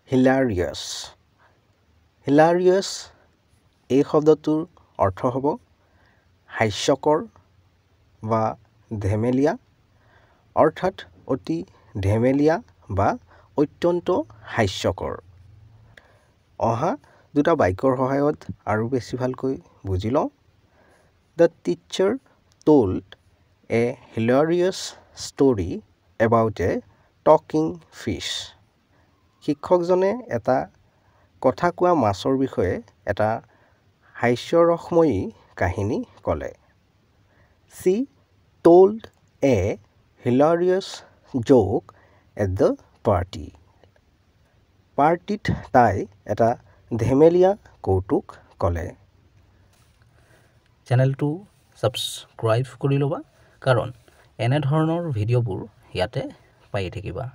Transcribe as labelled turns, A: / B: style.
A: হিলাৰিয়াছ হিলাৰিয়াছ এই শব্দটোৰ অৰ্থ হ'ব হাস্যকৰ বা ধেমেলীয়া অৰ্থাৎ অতি ধেমেলীয়া বা অত্যন্ত হাস্যকৰ অহা দুটা বাক্যৰ সহায়ত আৰু বেছি ভালকৈ বুজি লওঁ The teacher told a hilarious story about a talking fish শিক্ষকজনে এটা কথা কোৱা মাছৰ বিষয়ে এটা হাস্যৰসময়ী কাহিনী ক'লে She told a hilarious joke at the party পাৰ্টিত তাই এটা ধেমেলীয়া কৌতুক ক'লে চেনেলটো ছাবস্ক্ৰাইব কৰি ল'বা কাৰণ এনে ধৰণৰ ভিডিঅ'বোৰ ইয়াতে পাই থাকিবা